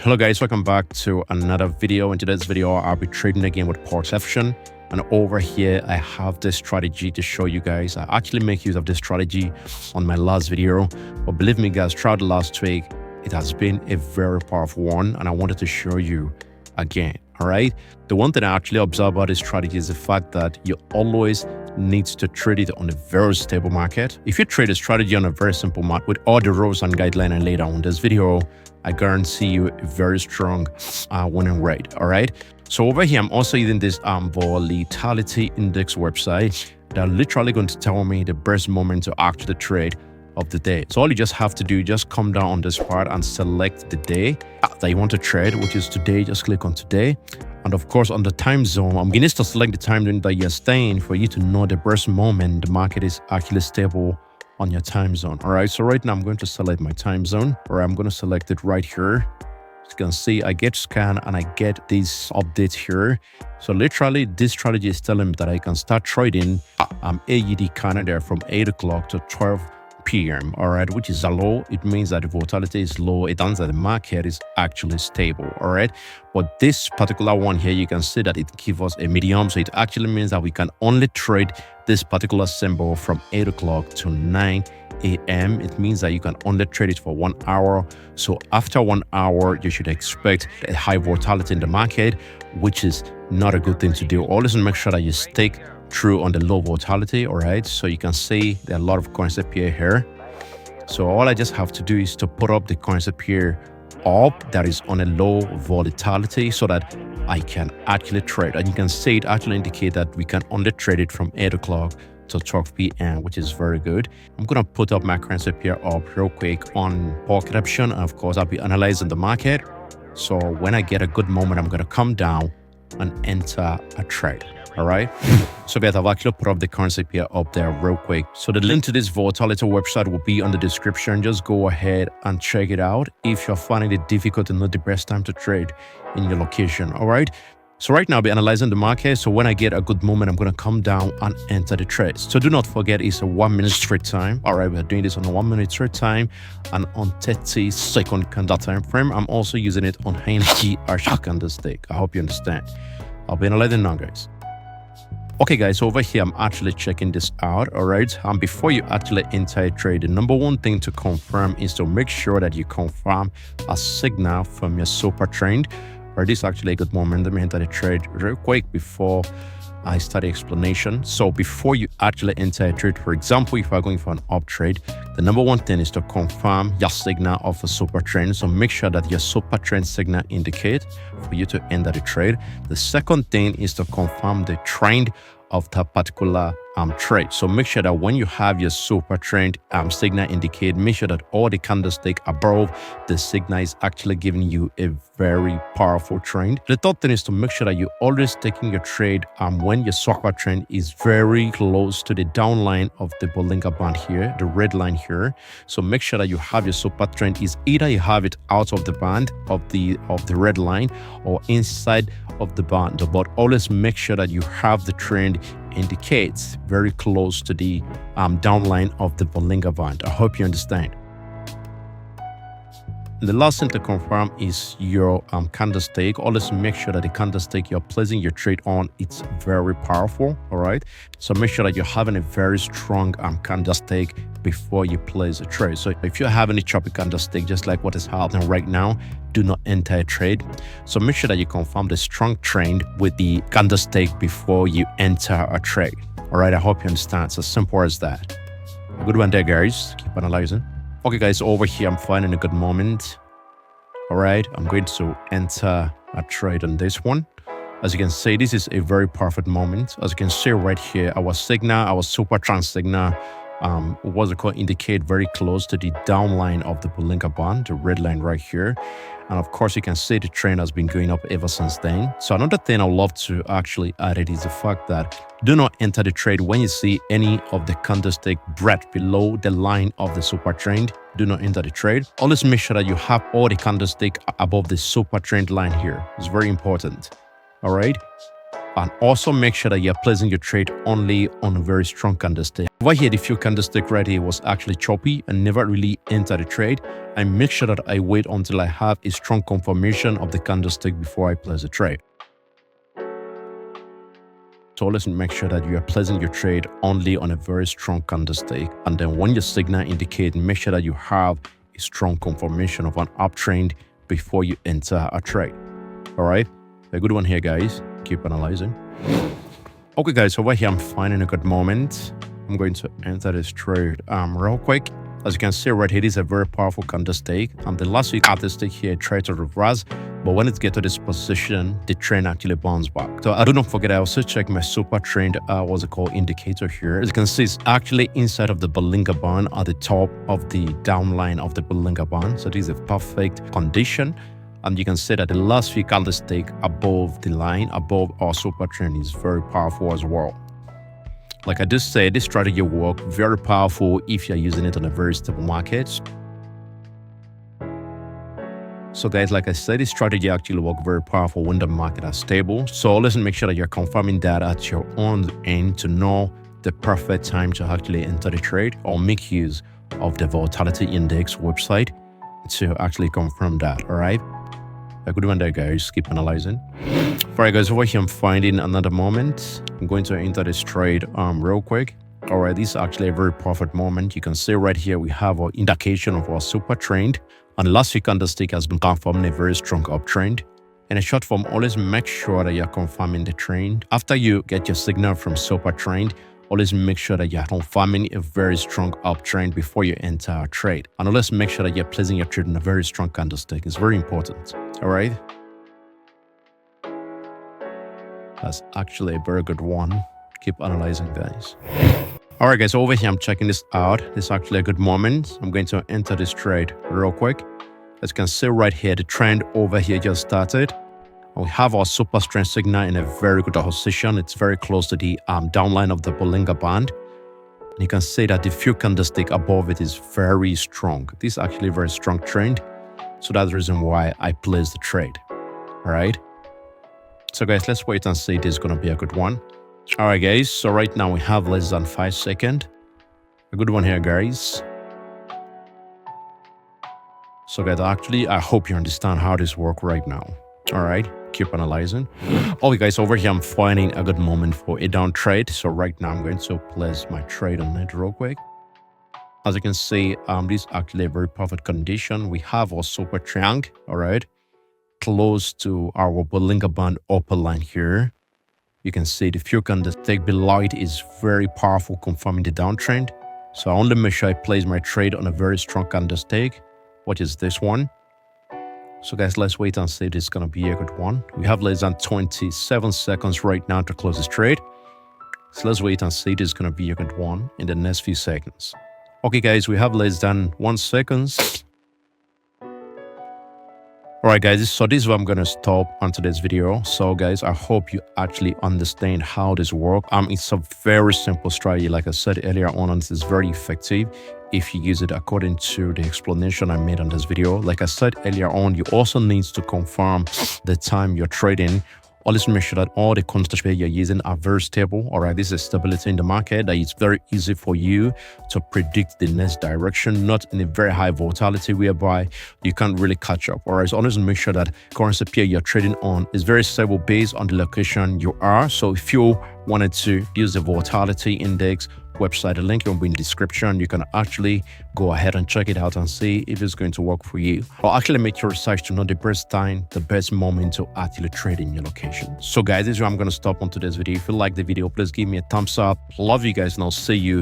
Hello guys, welcome back to another video. In today's video, I'll be trading again with Quotex. And over here, I have this strategy to show you guys. I actually make use of this strategy on my last video. But believe me guys, throughout the last week, it has been a very powerful one. And I wanted to show you again, all right? The one thing I actually observe about this strategy is the fact that you always need to trade it on a very stable market. If you trade a strategy on a very simple market with all the rules and guidelines I laid out in this video, I guarantee you a very strong winning rate, all right? So over here, I'm also using this volatility index website that literally going to tell me the best moment to actually trade of the day. So all you just have to do, just come down on this part and select the day that you want to trade, which is today. Just click on today. And of course, on the time zone, I'm going to select the time zone that you're staying for you to know the best moment the market is actually stable on your time zone. All right, so right now I'm going to select my time zone, or I'm going to select it right here. As you can see, I get scan and I get these updates here. So literally this strategy is telling me that I can start trading AUD Canada from 8 o'clock to 12 p.m. all right, which is a low. It means that the volatility is low. It means that the market is actually stable, all right? But this particular one here, you can see that it gives us a medium. So it actually means that we can only trade this particular symbol from 8 o'clock to 9 a.m. It means that you can only trade it for 1 hour. So after 1 hour, you should expect a high volatility in the market, which is not a good thing to do. Always make sure that you stick true on the low volatility, all right? So you can see there are a lot of coins appear here. So all I just have to do is to put up the coins appear up that is on a low volatility so that I can actually trade. And you can see it actually indicate that we can only trade it from 8 o'clock to 12 p.m., which is very good. I'm going to put up my coins appear up real quick on pocket option. And of course, I'll be analyzing the market. So when I get a good moment, I'm going to come down and enter a trade. All right, so that I've actually put up the currency pair up there real quick. So the link to this volatility website will be on the description. Just go ahead and check it out if you're finding it difficult to know the best time to trade in your location. All right, so right now I'll be analyzing the market. So when I get a good moment, I'm going to come down and enter the trade. So do not forget, it's a 1 minute straight time. All right, we're doing this on a 1 minute straight time and on 30-second candle time frame. I'm also using it on HNG Archer candlestick. I hope you understand. I'll be analyzing now, guys. Okay guys, over here I'm actually checking this out, all right? And before you actually enter a trade, the number one thing to confirm is to make sure that you confirm a signal from your super trend. Or this is actually a good moment. Let me enter the trade real quick before I start the explanation. So before you actually enter a trade, for example, if you're going for an up trade, the number one thing is to confirm your signal of a super trend. So make sure that your super trend signal indicate for you to enter the trade. The second thing is to confirm the trend of that particular trade. So make sure that when you have your super trend signal indicate, make sure that all the candlestick above the signal is actually giving you a very powerful trend. The third thing is to make sure that you're always taking your trade when your super trend is very close to the downline of the Bollinger Band here, the red line here. So make sure that you have your super trend is either you have it out of the band of the red line or inside of the band, but always make sure that you have the trend indicates very close to the downline of the Bollinger Band. I hope you understand. The last thing to confirm is your candlestick. Always make sure that the candlestick you're placing your trade on, it's very powerful, all right? So make sure that you're having a very strong candlestick before you place a trade. So if you're having a choppy candlestick, just like what is happening right now, do not enter a trade. So make sure that you confirm the strong trend with the candlestick before you enter a trade. All right, I hope you understand. It's as simple as that. A good one there, guys. Keep analyzing. Okay, guys, over here, I'm finding a good moment. All right, I'm going to enter a trade on this one. As you can see, this is a very perfect moment. As you can see right here, our signal, our super trend signal, what's it called, indicate very close to the downline of the Bollinger Band, the red line right here. And of course, you can see the trend has been going up ever since then. So another thing I'd love to actually add it is the fact that do not enter the trade when you see any of the candlestick breadth below the line of the super trend. Do not enter the trade. Always make sure that you have all the candlestick above the super trend line here. It's very important. All right. And also make sure that you're placing your trade only on a very strong candlestick. Over here, the few candlestick right here was actually choppy and never really entered the trade. I make sure that I wait until I have a strong confirmation of the candlestick before I place the trade. So let's make sure that you are placing your trade only on a very strong candlestick. And then when your signal indicates, make sure that you have a strong confirmation of an uptrend before you enter a trade. All right, a good one here, guys. Keep analyzing. Okay, guys, over here I'm finding a good moment. I'm going to enter this trade real quick. As you can see right here, this is a very powerful candlestick. The last week candlestick here tried to reverse, but when it gets to this position, the trend actually bounces back. So I do not forget, I also check my super trend, what's it called, indicator here. As you can see, it's actually inside of the Bollinger Band at the top of the downline of the Bollinger Band. So this is a perfect condition. And you can see that the last week candlestick above the line, above our super trend, is very powerful as well. Like I just said, this strategy will work very powerful if you're using it on a very stable market. So guys, like I said, this strategy actually works very powerful when the market is stable. So let's make sure that you're confirming that at your own end to know the perfect time to actually enter the trade, or make use of the volatility index website to actually confirm that. All right, a good one there, guys. Keep analyzing. All right, guys, over here I'm finding another moment. I'm going to enter this trade real quick. All right, this is actually a very perfect moment. You can see right here we have our indication of our super trend, and last week candlestick has been confirming a very strong uptrend. In a short form, always make sure that you're confirming the trend. After you get your signal from super trend, always make sure that you're confirming a very strong uptrend before you enter a trade. And always make sure that you're placing your trade in a very strong candlestick. It's very important. All right. That's actually a very good one. Keep analyzing, guys. All right, guys, over here, I'm checking this out. This is actually a good moment. I'm going to enter this trade real quick. As you can see right here, the trend over here just started. We have our super strength signal in a very good position. It's very close to the downline of the Bollinger Band. And you can see that the few candlestick above it is very strong. This is actually a very strong trend. So that's the reason why I placed the trade. All right. So guys, let's wait and see. This is going to be a good one. All right, guys. So right now we have less than 5 seconds. A good one here, guys. So guys, actually, I hope you understand how this works right now. All right, keep analyzing. Okay, guys, over here I'm finding a good moment for a down trade. So right now I'm going to place my trade on it real quick. As you can see, this is actually a very perfect condition. We have our super triangle, all right, close to our Bollinger Band upper line here. You can see the few candlestick below it is very powerful, confirming the downtrend. So I only make sure I place my trade on a very strong candlestick. What is this one? So guys, let's wait and see if this is going to be a good one. We have less than 27 seconds right now to close this trade. So let's wait and see if this is going to be a good one in the next few seconds. Okay, guys, we have less than 1 second. All right, guys, so this is where I'm going to stop on today's video. So guys, I hope you actually understand how this works. It's a very simple strategy. Like I said earlier on, and it's very effective if you use it according to the explanation I made on this video. Like I said earlier on, you also need to confirm the time you're trading. Always make sure that all the contracts you're using are very stable. All right, this is stability in the market that it's very easy for you to predict the next direction, not in a very high volatility whereby you can't really catch up. All right, so always make sure that currency pair you're trading on is very stable based on the location you are. So if you wanted to use the volatility index website, the link will be in the description. You can actually go ahead and check it out and see if it's going to work for you, or actually make your research to know the best time, the best moment to actually trade in your location. So guys, this is where I'm going to stop on today's video. If you like the video, please give me a thumbs up. Love you guys, and I'll see you